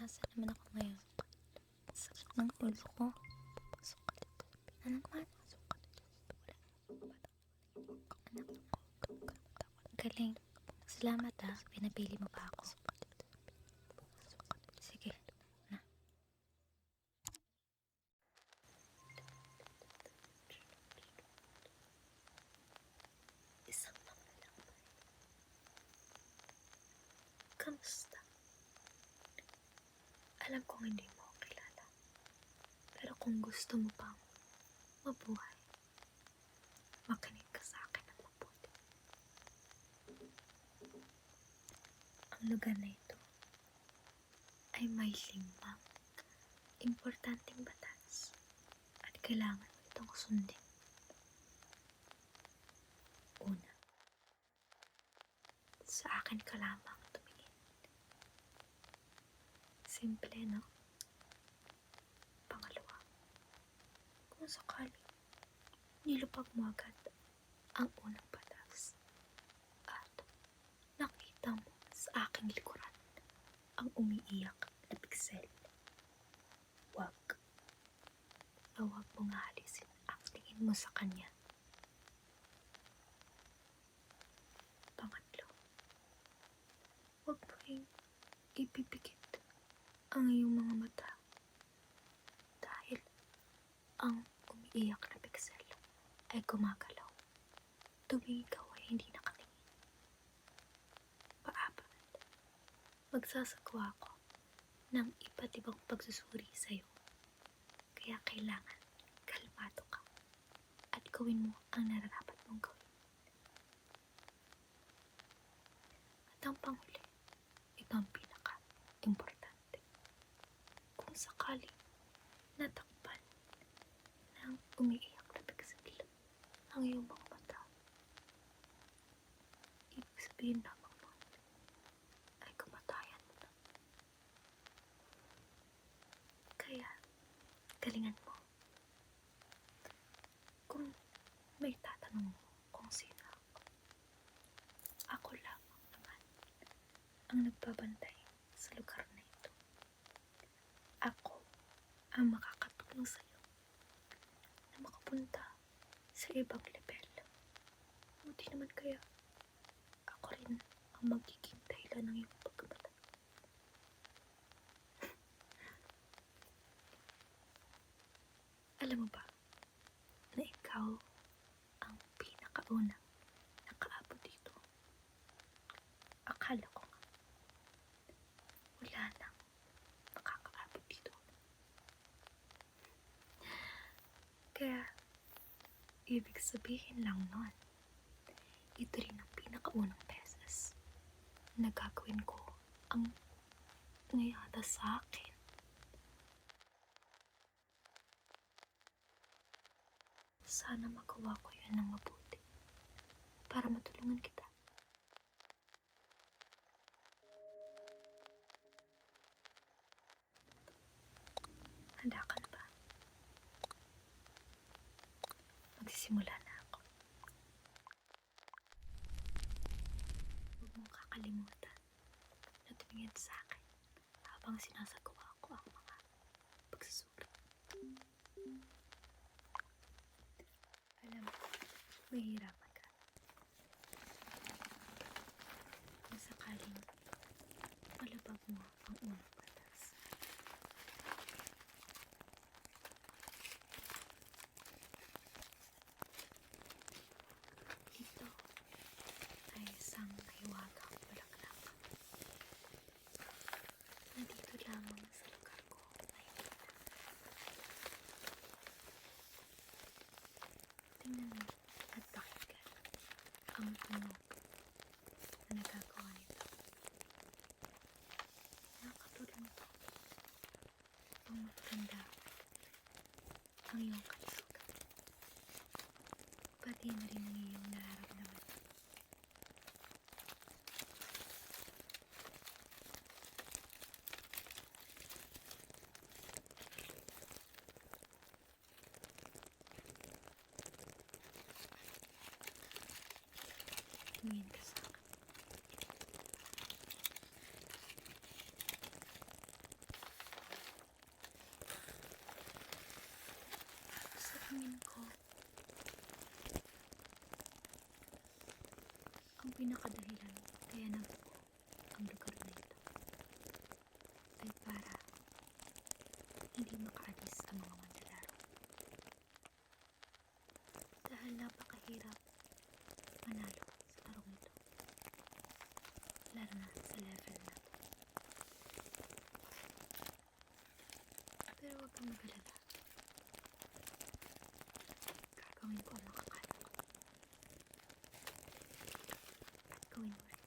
Nasaan naman ako ngayon? Sakit ng ulo ko. Ano naman? Anak, galing. Salamat pinapili mo pa ako. Sige, na. Isang manlalakbay. Kamusta? Alam kong hindi mo ako kilala. Pero kung gusto mo pang mabuhay, makinig ka sa akin ng mabuti. Ang lugar na ito ay may 5 importanteng batas at kailangan mo itong sundin. Una, sa akin ka lamang tumingin. Simple, no? Pangalawa, kung sakali nilupag mo agad ang unang batas at nakita mo sa aking likuran ang umiiyak na piksel, huwag mong aalisin ang tingin mo sa kanya. Pangatlo, huwag mo ring ipipikit ang iyong mga mata dahil ang umiiyak na piksel ay gumagalaw tuwing ikaw ay hindi nakatingin. Paapat, magsasagawa ako ng iba't ibang pagsusuri sa'yo. Kaya kailangan kalmado ka at gawin mo ang nararapat mong gawin. At ang panghuli, ito ang pinaka-importante. Kung sakali natakpan ng umiiyak na piksel ang iyong mga mata, ibig sabihin lamang nun ay kamatayan mo na. Kaya, galingan mo. Kung may tatanong mo kung sino ako lamang naman ang nagbabantay sa lugar na ito. Ako ang makakatulong sa iyo na makapunta sa ibang level. Buti naman kaya ako rin ang magiging dahilan ng iyong pagkamatay. Alam mo ba na ikaw ang pinakaunang nakaabot dito? Akala ko nga wala nang makakaabot dito. Kaya ibig sabihin lang nun, ito rin ang pinakaunang beses na gagawin ko ang nayada sa akin. Sana magawa ko yun ng mabuti para matulungan kita. Handa ka na ba? Magsisimula na ako. Huwag mong kakalimutan na tumingin sa akin habang sinasagawa ko ang mga pagsusuri. Alam ko, mahihirapan ka. Kung sakaling malabag mo ang unang batas. Ito ay isang mahiwagang bulaklak na dito lamang sa lugar ko nakikita. Tingnan mo at pakinggan ang tunog na nagagawa nito. Nakakatulong ito upang mapaganda ang iyong kalusugan. Pati na rin ang iyong nararamdaman. Tumingin ka sa akin. pinakadahilan kaya nabuo ang lugar na ito ay para hindi makaalis ang mga manlalaro. Dahil napakahirap manalo sa larong ito, lalo na sa level na to. Pero huwag kang mag-alala. Gagawin ko ang makakaya ko. At gawin mo rin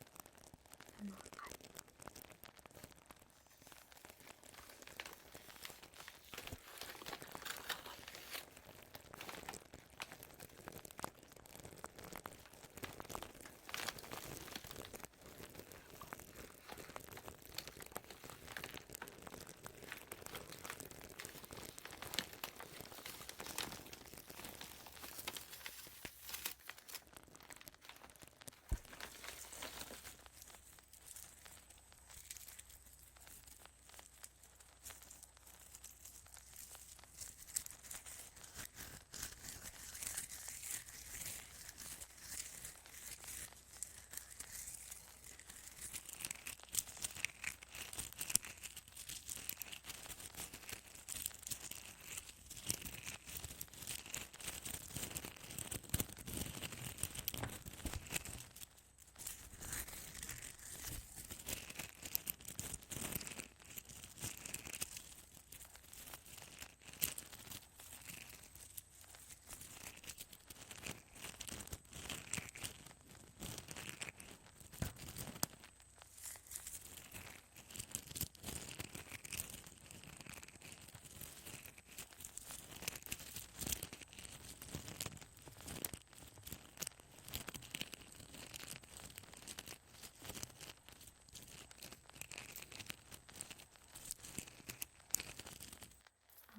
ang makakaya ko.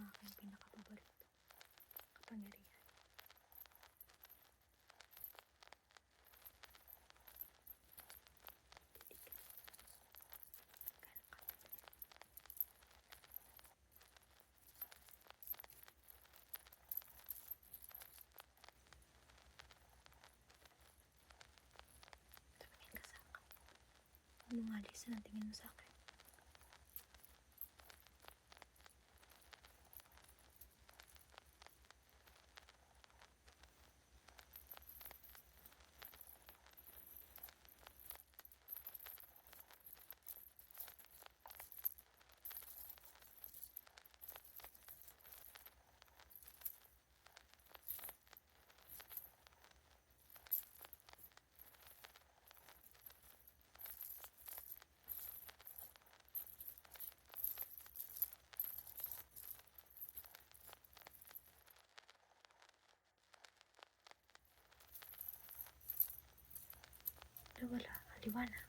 Ang aking pinakapaborito, kapangyarihan. Titigan. Ganang tumingin ka sa akin. Lumalis na tingin mo sa akin. Pero wala, liwanag.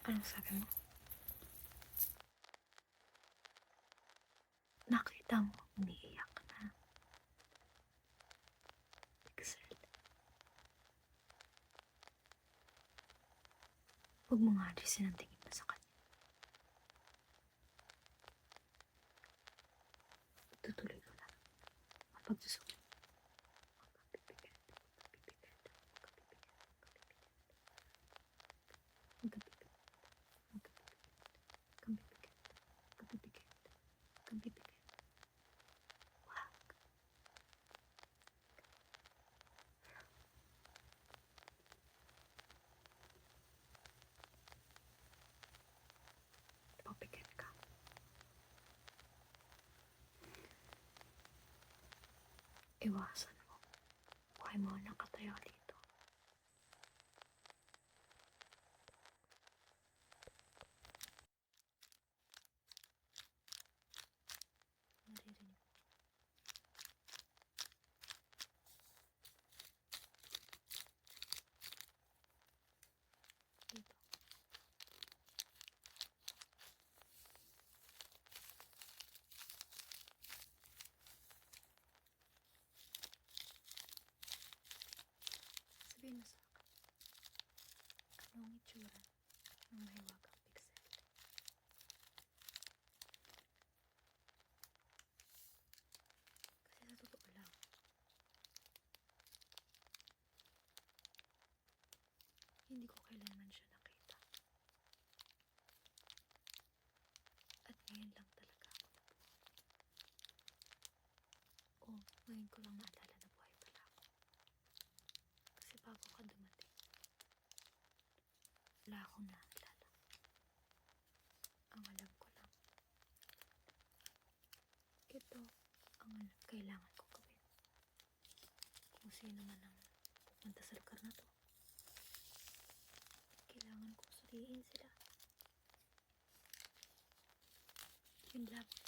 Anong sabi mo? Nakita mo, umiiyak na. Pixel. Huwag mo nga alisin ang tingin mo sa kanya. Tutuloy ko lang ang pagsusulit. Papigat ka. Iwasan mo. Huwag mo nakatayo dito. Naririnig mo. Dito. Sabihin mo sa akin, anong itsura ng mahiwagang pixel? Kasi sa totoo lang, hindi ko kailanman siya nakita. At ngayon lang talaga ako nabuhay. Ngayon ko lang naalala na buhay pala ako. Kasi bago ka dumating, wala akong naalala. Ang alam ko lang, ito ang kailangan ko gawin. Kung sino man ang pupunta sa lugar na to, kailangan kong suriin sila. Yun lang.